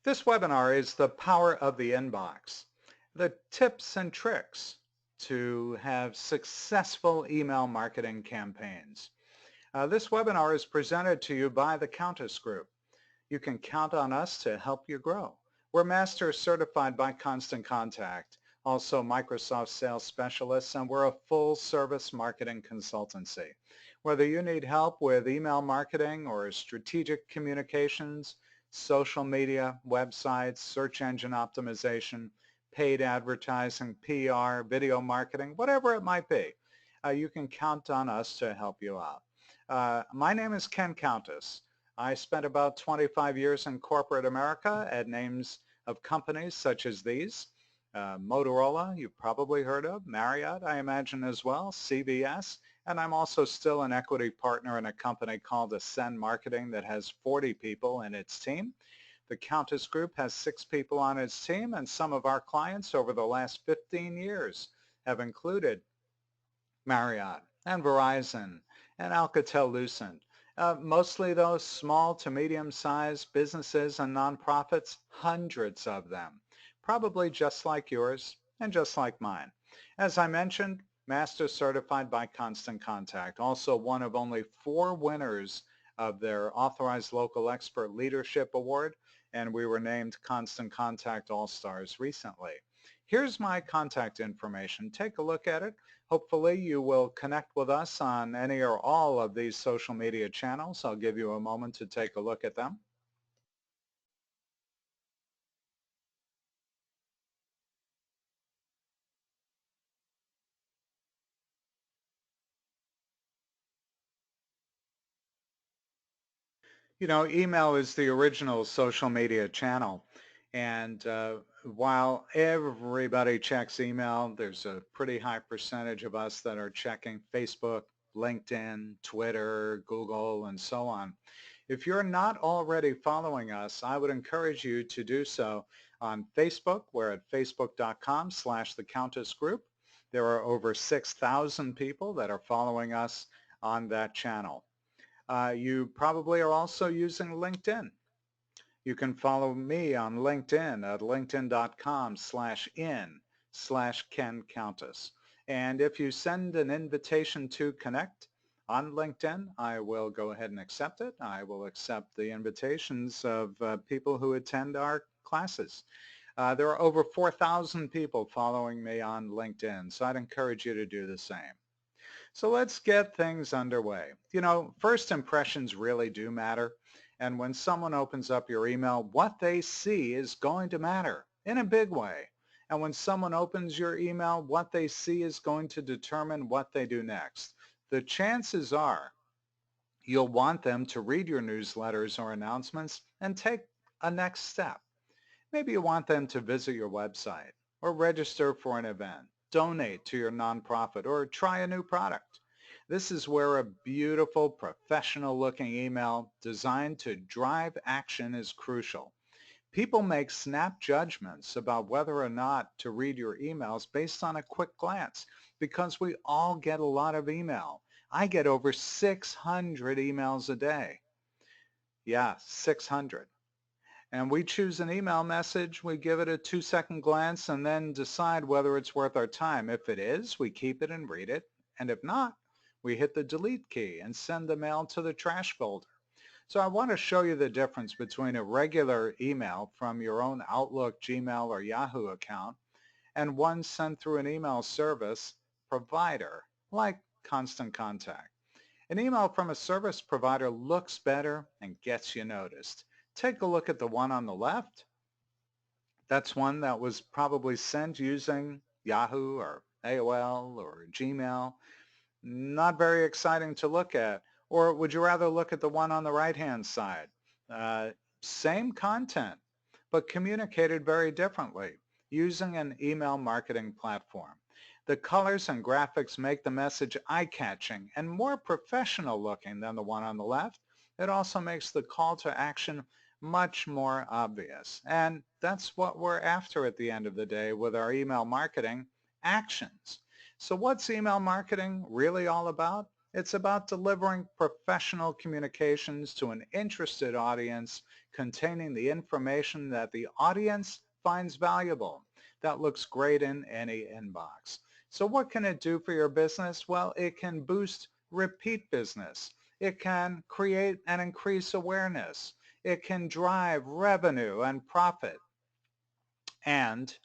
This webinar is the power of the inbox, the tips and tricks to have successful email marketing campaigns. This webinar is presented to you by the Countess Group. You can count on us to help you grow. We're master certified by Constant Contact, also Microsoft sales specialists, and we're a full service marketing consultancy. Whether you need help with email marketing or strategic communications, social media, websites, search engine optimization, paid advertising, PR, video marketing, whatever it might be, you can count on us to help you out. My name is Ken Countess. I spent about 25 years in corporate America at names of companies such as these. Motorola, you've probably heard of, Marriott, I imagine as well, CVS, and I'm also still an equity partner in a company called Ascend Marketing that has 40 people in its team. The Countess Group has 6 people on its team, and some of our clients over the last 15 years have included Marriott and Verizon and Alcatel-Lucent. Mostly those small to medium-sized businesses and nonprofits, hundreds of them, probably just like yours and just like mine. As I mentioned, Master Certified by Constant Contact, also one of only 4 winners of their Authorized Local Expert Leadership Award, and we were named Constant Contact All-Stars recently. Here's my contact information. Take a look at it. Hopefully you will connect with us on any or all of these social media channels. I'll give you a moment to take a look at them. You know, email is the original social media channel. And while everybody checks email, there's a pretty high percentage of us that are checking Facebook, LinkedIn, Twitter, Google, and so on. If you're not already following us, I would encourage you to do so on Facebook. We're at facebook.com/the Countess Group. There are over 6,000 people that are following us on that channel. You probably are also using LinkedIn. You can follow me on LinkedIn at linkedin.com/in/Ken Countess. And if you send an invitation to connect on LinkedIn, I will go ahead and accept it. I will accept the invitations of people who attend our classes. There are over 4,000 people following me on LinkedIn, so I'd encourage you to do the same. So let's get things underway. You know, first impressions really do matter. And when someone opens up your email, what they see is going to matter in a big way. And when someone opens your email, what they see is going to determine what they do next. The chances are you'll want them to read your newsletters or announcements and take a next step. Maybe you want them to visit your website or register for an event, donate to your nonprofit, or try a new product. This is where a beautiful, professional-looking email designed to drive action is crucial. People make snap judgments about whether or not to read your emails based on a quick glance because we all get a lot of email. I get over 600 emails a day. Yeah, 600. And we choose an email message, we give it a 2-second glance and then decide whether it's worth our time. If it is, we keep it and read it. And if not, we hit the delete key and send the mail to the trash folder. So I want to show you the difference between a regular email from your own Outlook, Gmail, or Yahoo account and one sent through an email service provider like Constant Contact. An email from a service provider looks better and gets you noticed. Take a look at the one on the left. That's one that was probably sent using Yahoo or AOL or Gmail. Not very exciting to look at. Or would you rather look at the one on the right-hand side? Uh, Same content, but communicated very differently using an email marketing platform. The colors and graphics make the message eye-catching and more professional looking than the one on the left. It also makes the call to action much more obvious. And that's what we're after at the end of the day with our email marketing actions. So what's email marketing really all about? It's about delivering professional communications to an interested audience containing the information that the audience finds valuable. That looks great in any inbox. So what can it do for your business? Well, it can boost repeat business. It can create and increase awareness. It can drive revenue and profit. And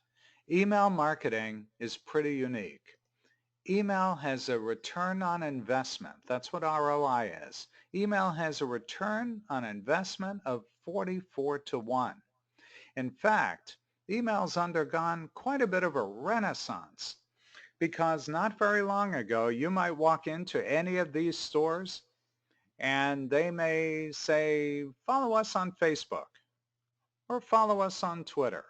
email marketing is pretty unique. Email has a return on investment. That's what ROI is. Email has a return on investment of 44 to 1. In fact, email's undergone quite a bit of a renaissance because not very long ago, you might walk into any of these stores and they may say, follow us on Facebook or follow us on Twitter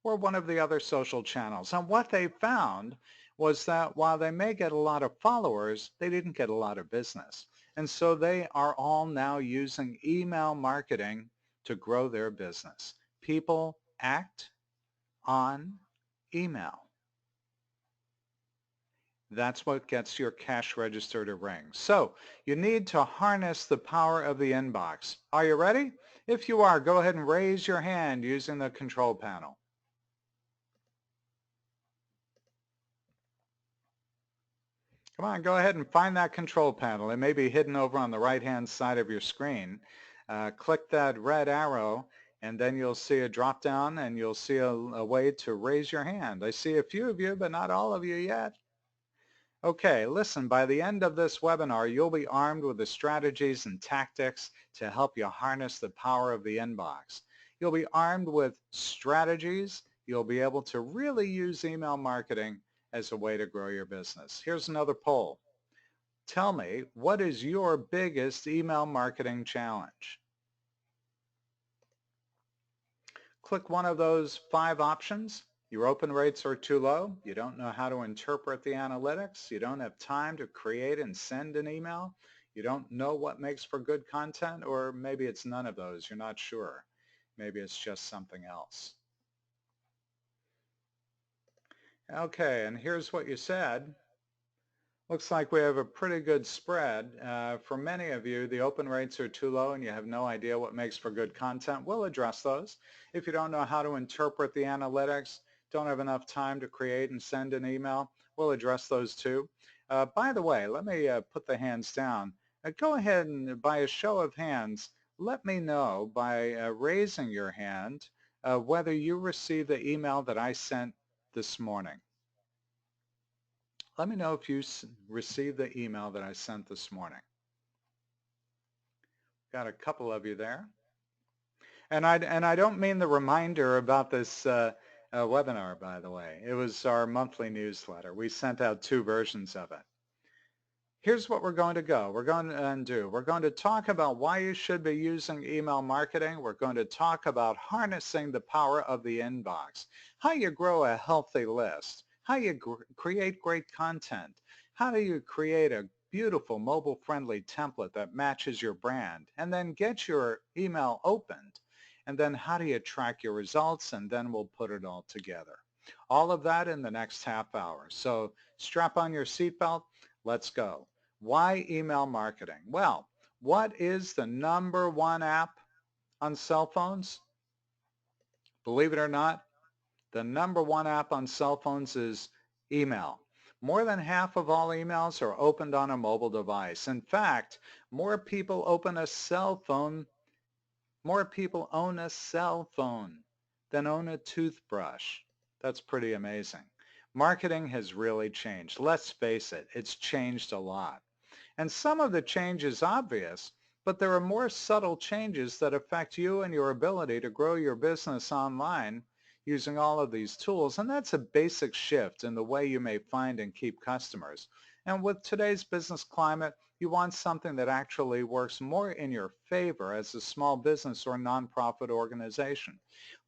or one of the other social channels. And what they found was that while they may get a lot of followers, they didn't get a lot of business. And so they are all now using email marketing to grow their business. People act on email. That's what gets your cash register to ring. So you need to harness the power of the inbox. Are you ready? If you are, go ahead and raise your hand using the control panel. Come on, go ahead and find that control panel. It may be hidden over on the right-hand side of your screen. Click that red arrow, and then you'll see a drop-down, and you'll see a way to raise your hand. I see a few of you, but not all of you yet. Okay, listen, by the end of this webinar, you'll be armed with the strategies and tactics to help you harness the power of the inbox. You'll be armed with strategies. You'll be able to really use email marketing as a way to grow your business. Here's another poll. Tell me, what is your biggest email marketing challenge? Click one of those 5 options. Your open rates are too low. You don't know how to interpret the analytics. You don't have time to create and send an email. You don't know what makes for good content, or maybe it's none of those. You're not sure. Maybe it's just something else. Okay, and here's what you said. Looks like we have a pretty good spread. For many of you, the open rates are too low and you have no idea what makes for good content. We'll address those. If you don't know how to interpret the analytics, don't have enough time to create and send an email, we'll address those too. By the way, let me put the hands down. Go ahead and, by a show of hands, let me know by raising your hand whether you received the email that I sent this morning. Let me know if you received the email that I sent this morning. Got a couple of you there. And I don't mean the reminder about this webinar, by the way. It was our monthly newsletter. We sent out 2 versions of it. Here's what we're going to go. We're going to talk about why you should be using email marketing. We're going to talk about harnessing the power of the inbox, how you grow a healthy list, how you create great content, how do you create a beautiful mobile-friendly template that matches your brand, and then get your email opened, and then how do you track your results, and then we'll put it all together. All of that in the next half hour. So strap on your seatbelt. Let's go. Why email marketing? Well, what is the #1 app on cell phones? Believe it or not, the #1 app on cell phones is email. More than half of all emails are opened on a mobile device. In fact, more people own a cell phone than own a toothbrush. That's pretty amazing. Marketing has really changed. Let's face it, it's changed a lot. And some of the change is obvious, but there are more subtle changes that affect you and your ability to grow your business online using all of these tools. And that's a basic shift in the way you may find and keep customers. And with today's business climate, you want something that actually works more in your favor as a small business or nonprofit organization.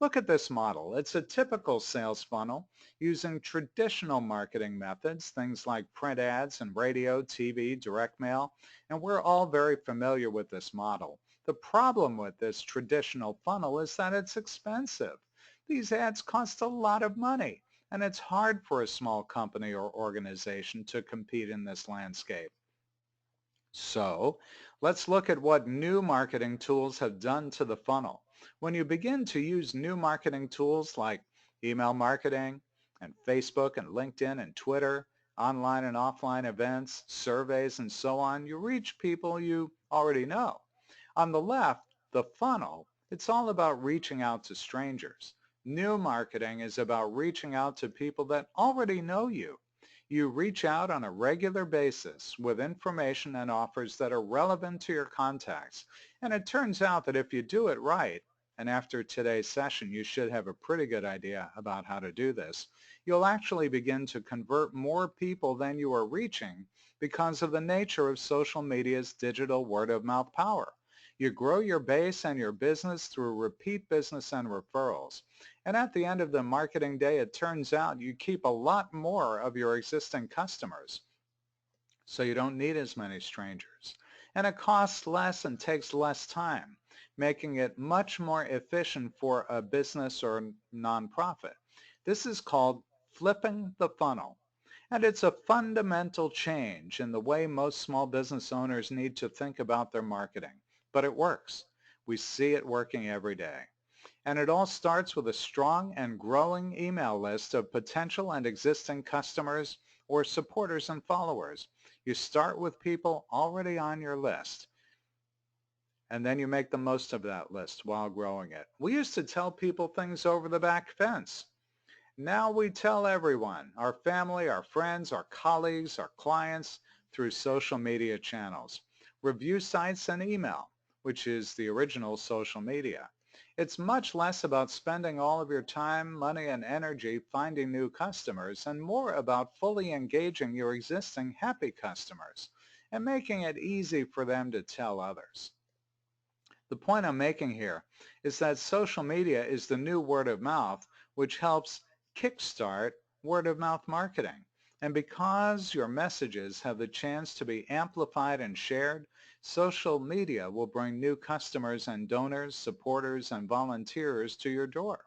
Look at this model. It's a typical sales funnel using traditional marketing methods, things like print ads and radio, TV, direct mail, and we're all very familiar with this model. The problem with this traditional funnel is that it's expensive. These ads cost a lot of money, and it's hard for a small company or organization to compete in this landscape. So let's look at what new marketing tools have done to the funnel. When you begin to use new marketing tools like email marketing and Facebook and LinkedIn and Twitter, online and offline events, surveys, and so on, you reach people you already know. On the left, the funnel, it's all about reaching out to strangers. New marketing is about reaching out to people that already know you. You reach out on a regular basis with information and offers that are relevant to your contacts. And it turns out that if you do it right, and after today's session, you should have a pretty good idea about how to do this, you'll actually begin to convert more people than you are reaching because of the nature of social media's digital word-of-mouth power. You grow your base and your business through repeat business and referrals. And at the end of the marketing day, it turns out you keep a lot more of your existing customers. So you don't need as many strangers. And it costs less and takes less time, making it much more efficient for a business or nonprofit. This is called flipping the funnel. And it's a fundamental change in the way most small business owners need to think about their marketing. But it works. We see it working every day. And it all starts with a strong and growing email list of potential and existing customers or supporters and followers. You start with people already on your list, and then you make the most of that list while growing it. We used to tell people things over the back fence. Now we tell everyone, our family, our friends, our colleagues, our clients, through social media channels, review sites, and email, which is the original social media. It's much less about spending all of your time, money, and energy finding new customers and more about fully engaging your existing happy customers and making it easy for them to tell others. The point I'm making here is that social media is the new word of mouth, which helps kickstart word of mouth marketing. And because your messages have the chance to be amplified and shared, social media will bring new customers and donors, supporters, and volunteers to your door.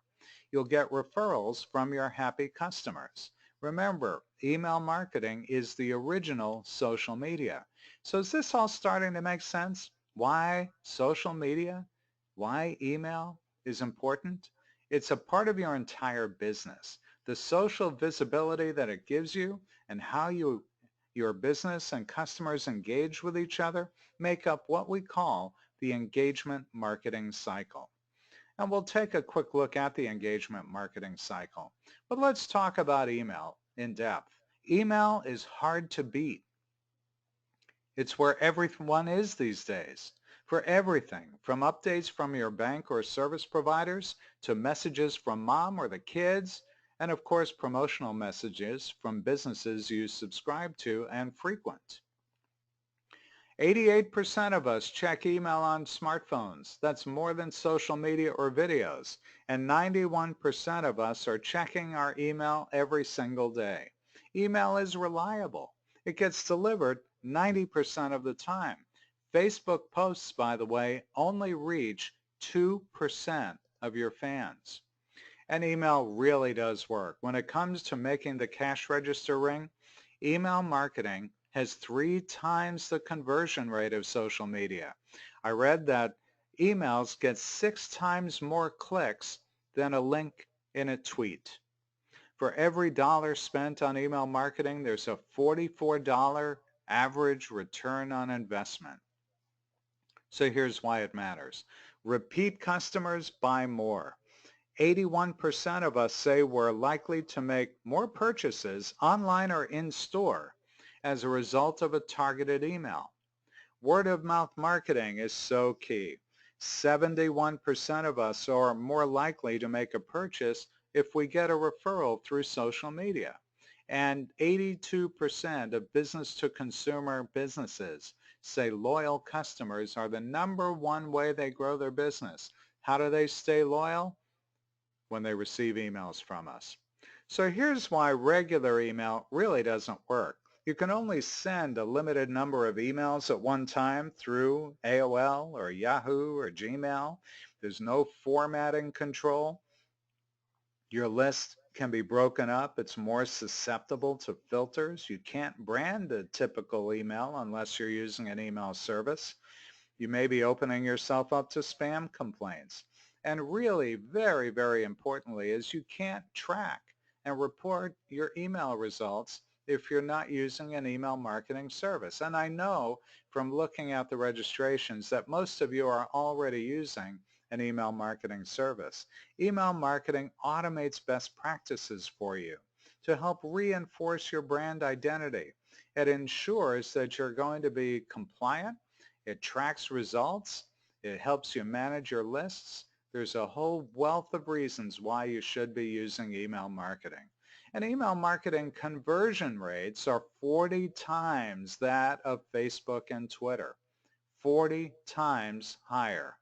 You'll get referrals from your happy customers. Remember, email marketing is the original social media. So is this all starting to make sense? Why social media, why email is important? It's a part of your entire business. The social visibility that it gives you and how your business and customers engage with each other make up what we call the engagement marketing cycle. And we'll take a quick look at the engagement marketing cycle. But let's talk about email in depth. Email is hard to beat. It's where everyone is these days. For everything, from updates from your bank or service providers to messages from mom or the kids, and of course promotional messages from businesses you subscribe to and frequent. 88% of us check email on smartphones. That's more than social media or videos. And 91% of us are checking our email every single day. Email is reliable. It gets delivered 90% of the time. Facebook posts, by the way, only reach 2% of your fans. And email really does work. When it comes to making the cash register ring, email marketing has 3 times the conversion rate of social media. I read that emails get 6 times more clicks than a link in a tweet. For every dollar spent on email marketing, there's a $44 average return on investment. So here's why it matters. Repeat customers buy more. 81% of us say we're likely to make more purchases online or in store as a result of a targeted email. Word of mouth marketing is so key. 71% of us are more likely to make a purchase if we get a referral through social media. And 82% of business-to-consumer businesses say loyal customers are the #1 way they grow their business. How do they stay loyal? When they receive emails from us. So here's why regular email really doesn't work. You can only send a limited number of emails at one time through AOL or Yahoo or Gmail. There's no formatting control. Your list can be broken up. It's more susceptible to filters. You can't brand a typical email unless you're using an email service. You may be opening yourself up to spam complaints. And really, very, very importantly, is you can't track and report your email results if you're not using an email marketing service. And I know from looking at the registrations that most of you are already using an email marketing service. Email marketing automates best practices for you to help reinforce your brand identity. It ensures that you're going to be compliant. It tracks results. It helps you manage your lists. There's a whole wealth of reasons why you should be using email marketing. And email marketing conversion rates are 40 times that of Facebook and Twitter. 40 times higher.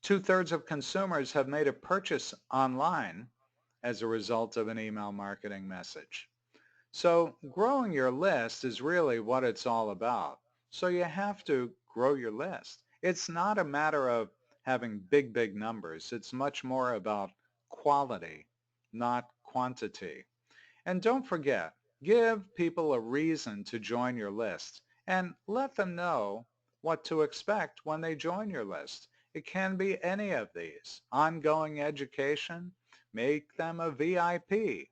Two-thirds of consumers have made a purchase online as a result of an email marketing message. So growing your list is really what it's all about. So you have to grow your list. It's not a matter of having big, big numbers. It's much more about quality, not quantity. And don't forget, give people a reason to join your list and let them know what to expect when they join your list. It can be any of these. Ongoing education, make them a VIP.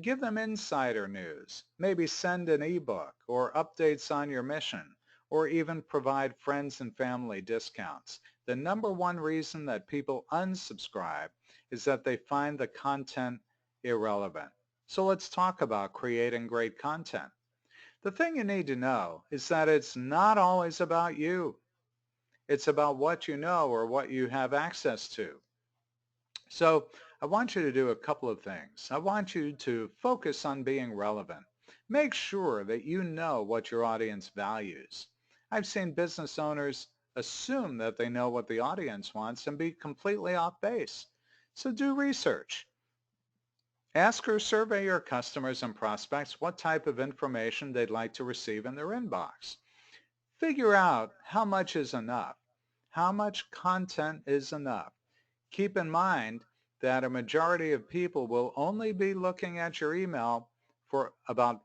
Give them insider news, maybe send an ebook or updates on your mission, or even provide friends and family discounts. The number one reason that people unsubscribe is that they find the content irrelevant. So let's talk about creating great content. The thing you need to know is that it's not always about you. It's about what you know or what you have access to. So I want you to do a couple of things. I want you to focus on being relevant. Make sure that you know what your audience values. I've seen business owners assume that they know what the audience wants and be completely off base. So do research. Ask or survey your customers and prospects what type of information they'd like to receive in their inbox. Figure out how much is enough. How much content is enough? Keep in mind that a majority of people will only be looking at your email for about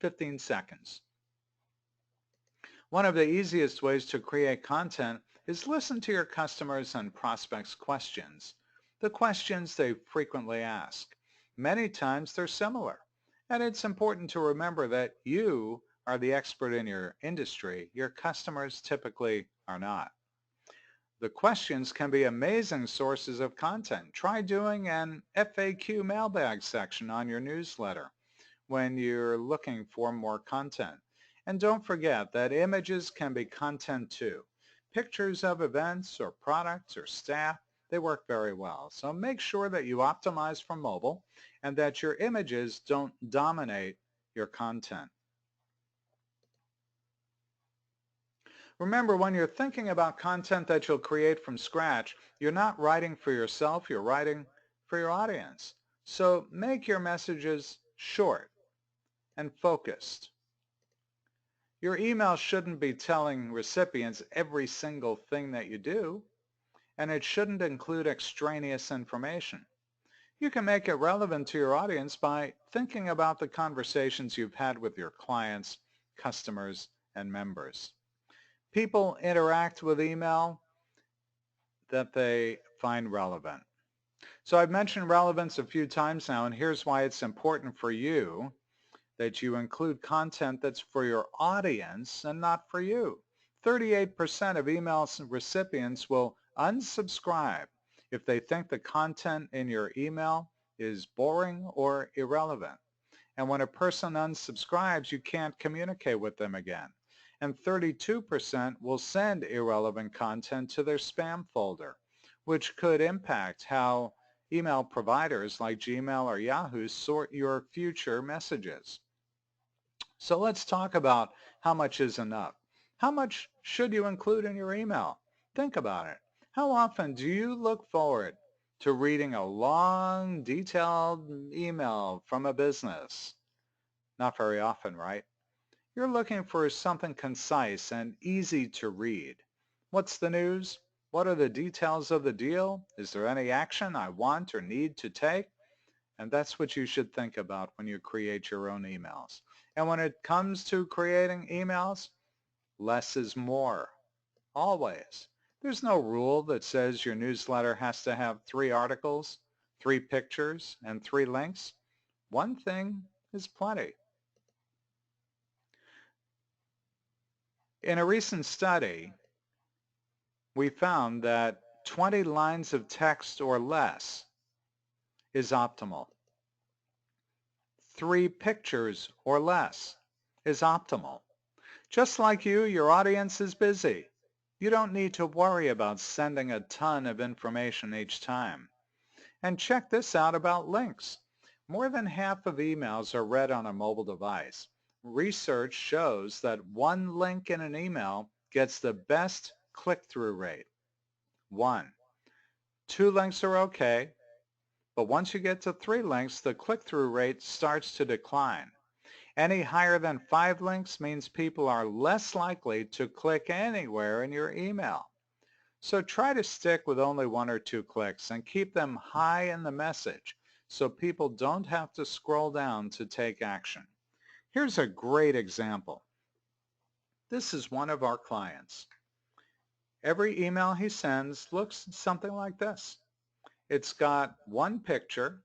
15 seconds. One of the easiest ways to create content is listen to your customers and prospects' questions, the questions they frequently ask. Many times they're similar, and it's important to remember that you are the expert in your industry. Your customers typically are not. The questions can be amazing sources of content. Try doing an FAQ mailbag section on your newsletter when you're looking for more content. And don't forget that images can be content too. Pictures of events or products or staff, they work very well. So make sure that you optimize for mobile and that your images don't dominate your content. Remember, when you're thinking about content that you'll create from scratch, you're not writing for yourself, you're writing for your audience. So make your messages short and focused. Your email shouldn't be telling recipients every single thing that you do, and it shouldn't include extraneous information. You can make it relevant to your audience by thinking about the conversations you've had with your clients, customers, and members. People interact with email that they find relevant. So I've mentioned relevance a few times now, and here's why it's important for you that you include content that's for your audience and not for you. 38% of email recipients will unsubscribe if they think the content in your email is boring or irrelevant. And when a person unsubscribes, you can't communicate with them again. And 32% will send irrelevant content to their spam folder, which could impact how email providers like Gmail or Yahoo sort your future messages. So let's talk about how much is enough. How much should you include in your email? Think about it. How often do you look forward to reading a long, detailed email from a business? Not very often, right? You're looking for something concise and easy to read. What's the news? What are the details of the deal? Is there any action I want or need to take? And that's what you should think about when you create your own emails. And when it comes to creating emails, less is more, always. There's no rule that says your newsletter has to have 3 articles, 3 pictures, and 3 links. One thing is plenty. In a recent study, we found that 20 lines of text or less is optimal. 3 pictures or less is optimal. Just like you, your audience is busy. You don't need to worry about sending a ton of information each time. And check this out about links. More than half of emails are read on a mobile device. Research shows that one link in an email gets the best click-through rate. 1. 2 links are okay, but once you get to 3 links, the click-through rate starts to decline. Any higher than 5 links means people are less likely to click anywhere in your email. So try to stick with only 1 or 2 clicks and keep them high in the message so people don't have to scroll down to take action. Here's a great example. This is one of our clients. Every email he sends looks something like this. It's got one picture,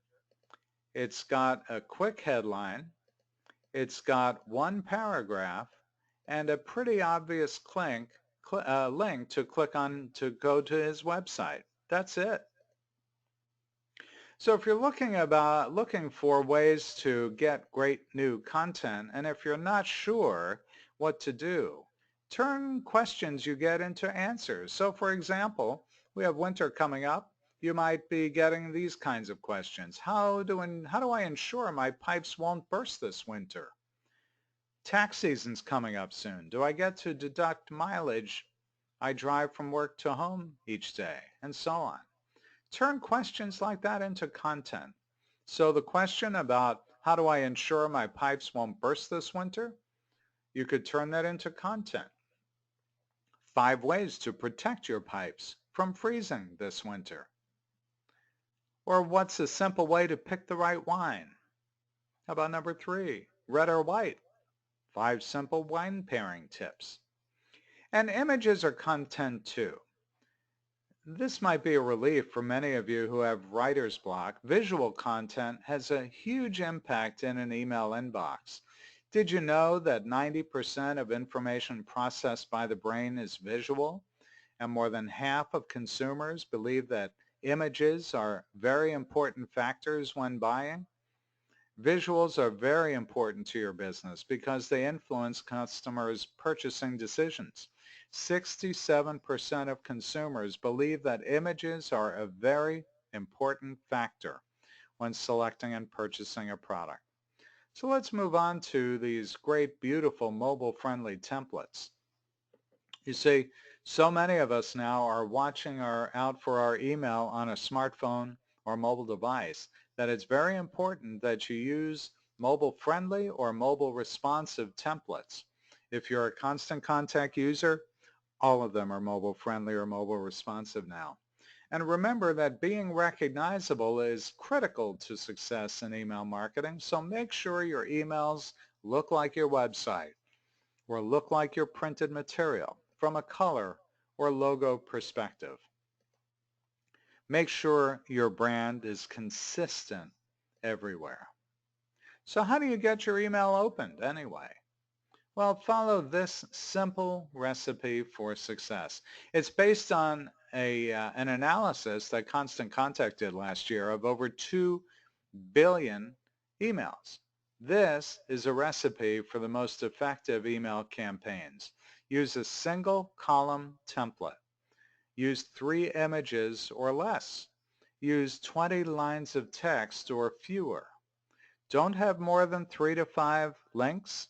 it's got a quick headline, it's got one paragraph, and a pretty obvious link to click on to go to his website. That's it. So if you're looking for ways to get great new content, and if you're not sure what to do, turn questions you get into answers. So for example, we have winter coming up. You might be getting these kinds of questions. How do I ensure my pipes won't burst this winter? Tax season's coming up soon. Do I get to deduct mileage I drive from work to home each day? And so on. Turn questions like that into content. So the question about how do I ensure my pipes won't burst this winter? You could turn that into content. 5 ways to protect your pipes from freezing this winter. Or what's a simple way to pick the right wine? How about number 3, red or white? 5 simple wine pairing tips. And images are content too. This might be a relief for many of you who have writer's block. Visual content has a huge impact in an email inbox. Did you know that 90% of information processed by the brain is visual? And more than half of consumers believe that images are very important factors when buying? Visuals are very important to your business because they influence customers' purchasing decisions. 67% of consumers believe that images are a very important factor when selecting and purchasing a product. So let's move on to these great, beautiful, mobile-friendly templates. You see, so many of us now are out for our email on a smartphone or mobile device that it's very important that you use mobile-friendly or mobile-responsive templates. If you're a Constant Contact user, all of them are mobile-friendly or mobile-responsive now. And remember that being recognizable is critical to success in email marketing, so make sure your emails look like your website or look like your printed material from a color or logo perspective. Make sure your brand is consistent everywhere. So how do you get your email opened anyway? Well, follow this simple recipe for success. It's based on an analysis that Constant Contact did last year of over 2 billion emails. This is a recipe for the most effective email campaigns. Use a single column template. Use 3 images or less. Use 20 lines of text or fewer. Don't have more than 3 to 5 links.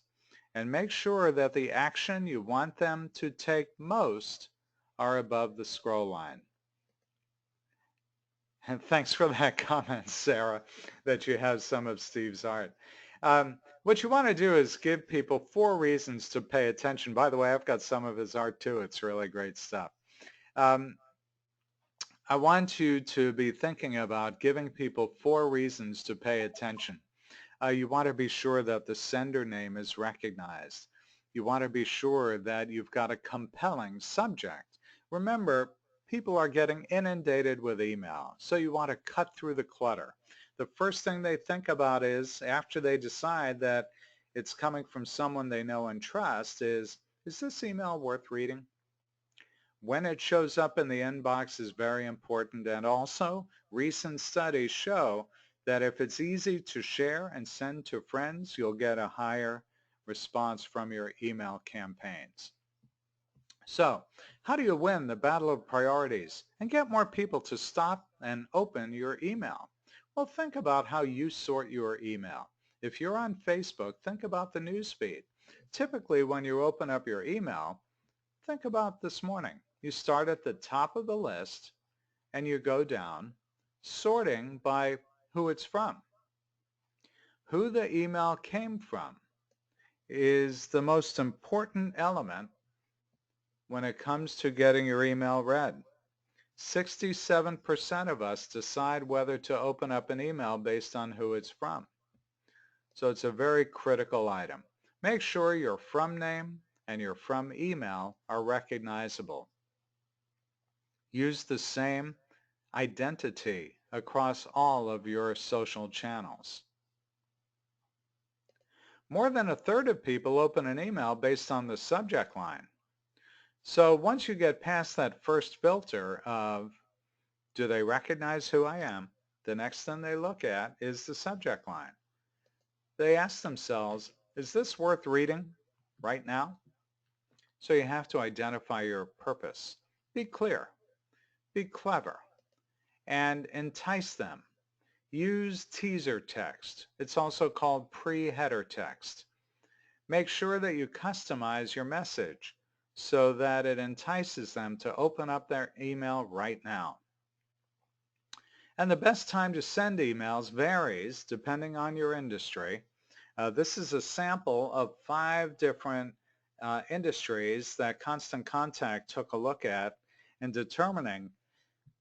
And make sure that the action you want them to take most are above the scroll line. And thanks for that comment, Sarah, that you have some of Steve's art. What you want to do is give people 4 reasons to pay attention. By the way, I've got some of his art too. It's really great stuff. I want you to be thinking about giving people 4 reasons to pay attention. You want to be sure that the sender name is recognized. You want to be sure that you've got a compelling subject. Remember, people are getting inundated with email, so you want to cut through the clutter. The first thing they think about is, after they decide that it's coming from someone they know and trust, is this email worth reading? When it shows up in the inbox is very important, and also recent studies show that if it's easy to share and send to friends, you'll get a higher response from your email campaigns. So how do you win the battle of priorities and get more people to stop and open your email? Well, think about how you sort your email. If you're on Facebook, think about the newsfeed. Typically, when you open up your email, think about this morning. You start at the top of the list and you go down, sorting by who it's from. Who the email came from is the most important element when it comes to getting your email read. 67% of us decide whether to open up an email based on who it's from. So it's a very critical item. Make sure your from name and your from email are recognizable. Use the same identity across all of your social channels. More than a third of people open an email based on the subject line. So once you get past that first filter of, do they recognize who I am? The next thing they look at is the subject line. They ask themselves, is this worth reading right now? So you have to identify your purpose. Be clear, be clever, and entice them. Use teaser text. It's also called pre-header text. Make sure that you customize your message so that it entices them to open up their email right now. And the best time to send emails varies depending on your industry. This is a sample of 5 different industries that Constant Contact took a look at in determining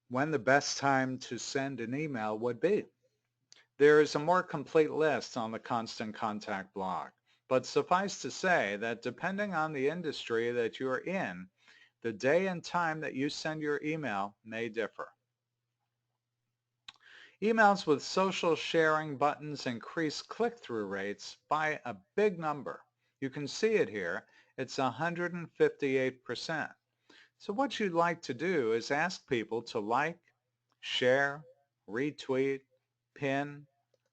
when the best time to send an email would be. There is a more complete list on the Constant Contact blog, but suffice to say that depending on the industry that you're in, the day and time that you send your email may differ. Emails with social sharing buttons increase click-through rates by a big number. You can see it here. It's 158%. So what you'd like to do is ask people to like, share, retweet, pin.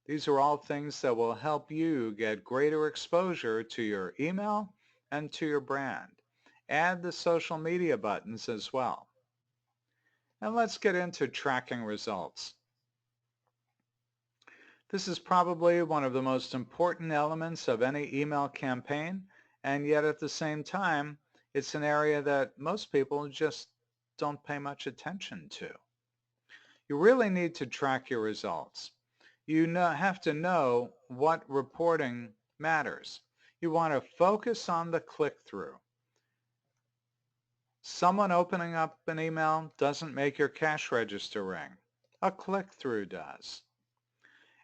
These are all things that will help you get greater exposure to your email and to your brand. Add the social media buttons as well. And let's get into tracking results. This is probably one of the most important elements of any email campaign, and yet at the same time, it's an area that most people just don't pay much attention to. You really need to track your results. You have to know what reporting matters. You want to focus on the click-through. Someone opening up an email doesn't make your cash register ring. A click-through does.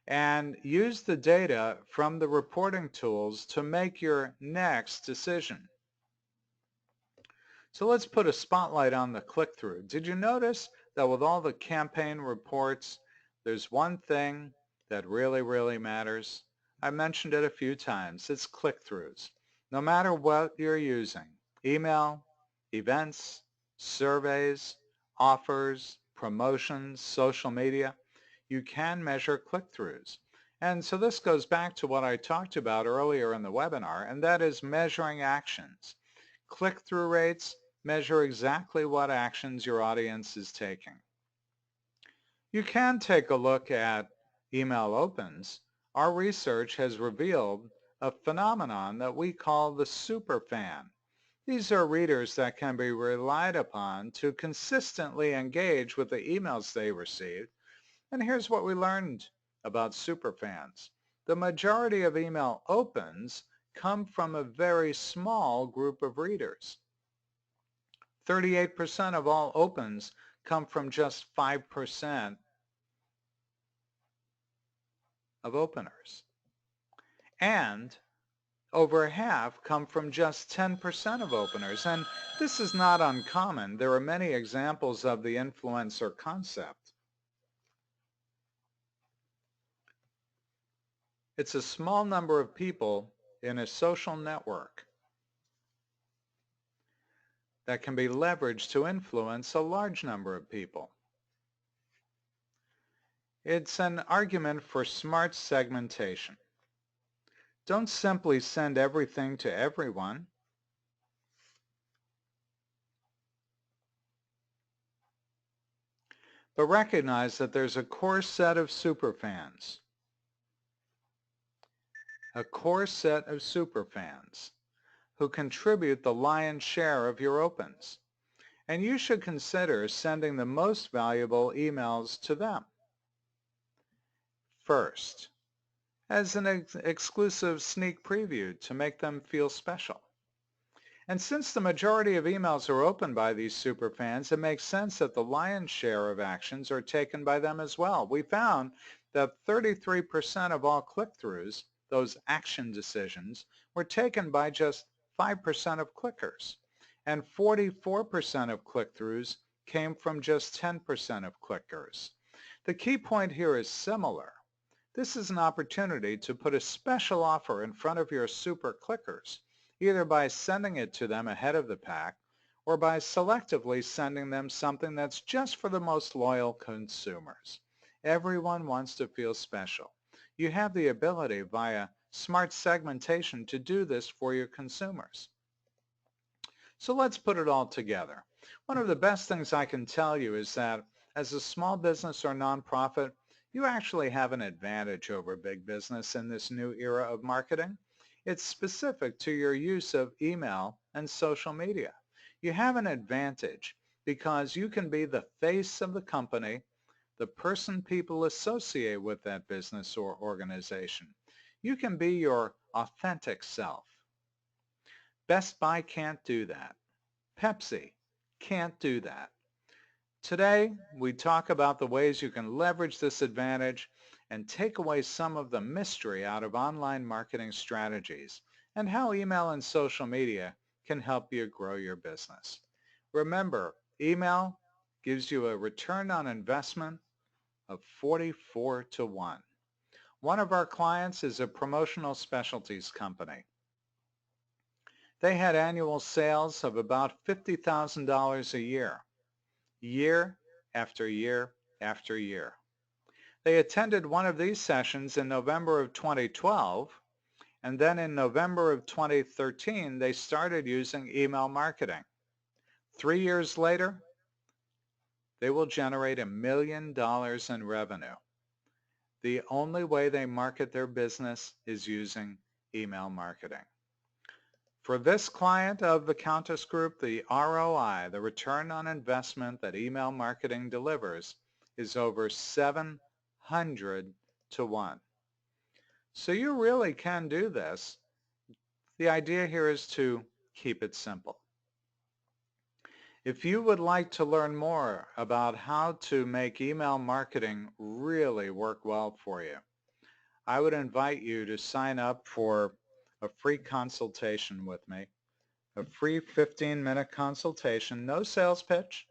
And use the data from the reporting tools to make your next decision. So let's put a spotlight on the click-through. Did you notice that with all the campaign reports, there's one thing that really matters? I mentioned it a few times. It's click-throughs. No matter what you're using, email, events, surveys, offers, promotions, social media, you can measure click-throughs. And so this goes back to what I talked about earlier in the webinar, and that is measuring actions. Click-through rates measure exactly what actions your audience is taking. You can take a look at email opens. Our research has revealed a phenomenon that we call the superfan. These are readers that can be relied upon to consistently engage with the emails they receive. And here's what we learned about superfans. The majority of email opens come from a very small group of readers. 38% of all opens come from just 5% of openers. And over half come from just 10% of openers. And this is not uncommon. There are many examples of the influencer concept. It's a small number of people in a social network that can be leveraged to influence a large number of people. It's an argument for smart segmentation. Don't simply send everything to everyone. But recognize that there's a core set of superfans. A core set of superfans who contribute the lion's share of your opens. And you should consider sending the most valuable emails to them first, as an exclusive sneak preview to make them feel special. And since the majority of emails are opened by these superfans, it makes sense that the lion's share of actions are taken by them as well. We found that 33% of all click-throughs, those action decisions, were taken by just 5% of clickers. And 44% of click-throughs came from just 10% of clickers. The key point here is similar. This is an opportunity to put a special offer in front of your super clickers, either by sending it to them ahead of the pack or by selectively sending them something that's just for the most loyal consumers. Everyone wants to feel special. You have the ability via smart segmentation to do this for your consumers. So let's put it all together. One of the best things I can tell you is that as a small business or nonprofit, you actually have an advantage over big business in this new era of marketing. It's specific to your use of email and social media. You have an advantage because you can be the face of the company, the person people associate with that business or organization. You can be your authentic self. Best Buy can't do that. Pepsi can't do that. Today, we talk about the ways you can leverage this advantage and take away some of the mystery out of online marketing strategies and how email and social media can help you grow your business. Remember, email gives you a return on investment of 44 to 1. One of our clients is a promotional specialties company. They had annual sales of about $50,000 a year after year after year. They attended one of these sessions in November of 2012, and then in November of 2013, they started using email marketing. 3 years later, they will generate $1 million in revenue. The only way they market their business is using email marketing. For this client of the Countess Group, the ROI, the return on investment that email marketing delivers, is over 700 to 1. So you really can do this. The idea here is to keep it simple. If you would like to learn more about how to make email marketing really work well for you, I would invite you to sign up for a free consultation with me, a free 15-minute consultation, no sales pitch.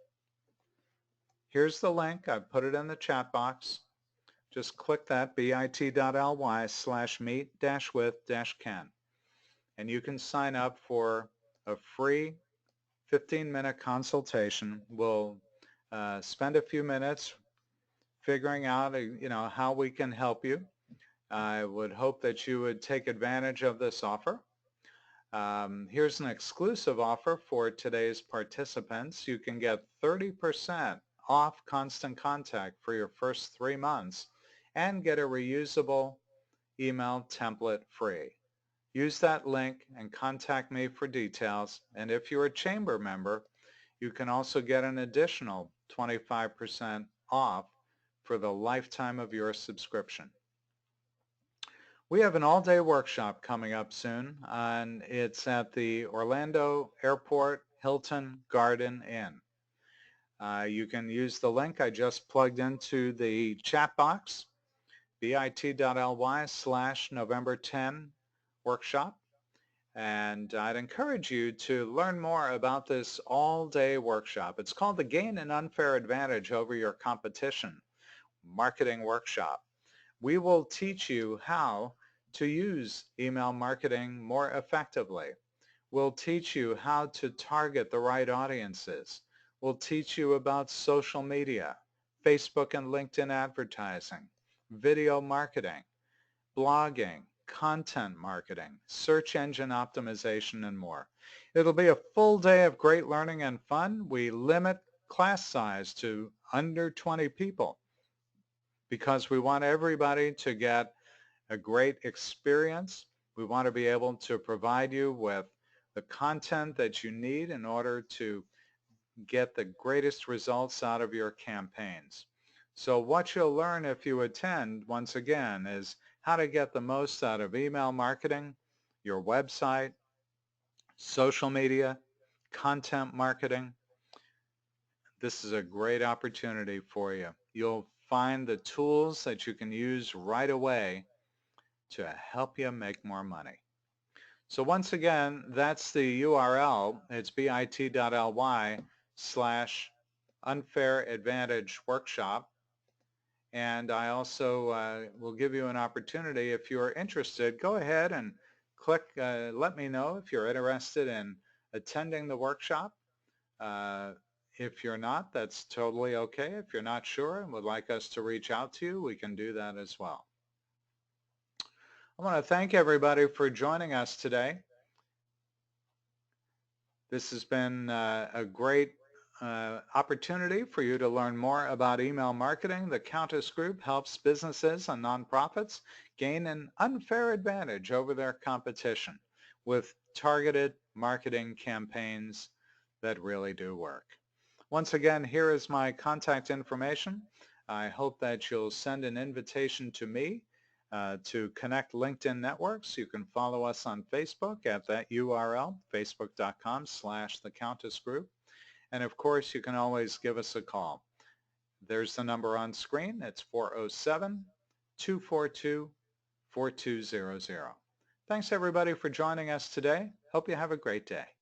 Here's the link. I put it in the chat box. Just click that, bit.ly/meet-with-Ken, and you can sign up for a free 15-minute consultation. We'll spend a few minutes figuring out, how we can help you. I would hope that you would take advantage of this offer. Here's an exclusive offer for today's participants. You can get 30% off Constant Contact for your first 3 months and get a reusable email template free. Use that link and contact me for details. And if you're a chamber member, you can also get an additional 25% off for the lifetime of your subscription. We have an all-day workshop coming up soon, and it's at the Orlando Airport Hilton Garden Inn. You can use the link I just plugged into the chat box, bit.ly/November 10 workshop. And I'd encourage you to learn more about this all-day workshop. It's called the Gain an Unfair Advantage Over Your Competition Marketing Workshop. We will teach you how to use email marketing more effectively. We'll teach you how to target the right audiences. We'll teach you about social media, Facebook and LinkedIn advertising, video marketing, blogging, content marketing, search engine optimization, and more. It'll be a full day of great learning and fun. We limit class size to under 20 people because we want everybody to get a great experience. We want to be able to provide you with the content that you need in order to get the greatest results out of your campaigns. So what you'll learn if you attend, once again, is how to get the most out of email marketing, your website, social media, content marketing. This is a great opportunity for you. You'll find the tools that you can use right away to help you make more money. So once again, that's the URL. It's bit.ly/unfair advantage workshop. And I also will give you an opportunity, if you're interested, go ahead and click, let me know if you're interested in attending the workshop. If you're not, that's totally okay. If you're not sure and would like us to reach out to you, we can do that as well. I want to thank everybody for joining us today. This has been a great opportunity for you to learn more about email marketing. The Countess Group helps businesses and nonprofits gain an unfair advantage over their competition with targeted marketing campaigns that really do work. Once again, here is my contact information. I hope that you'll send an invitation to me to connect LinkedIn networks. You can follow us on Facebook at that URL, facebook.com/The Countess Group. And of course, you can always give us a call. There's the number on screen. It's 407-242-4200. Thanks everybody for joining us today. Hope you have a great day.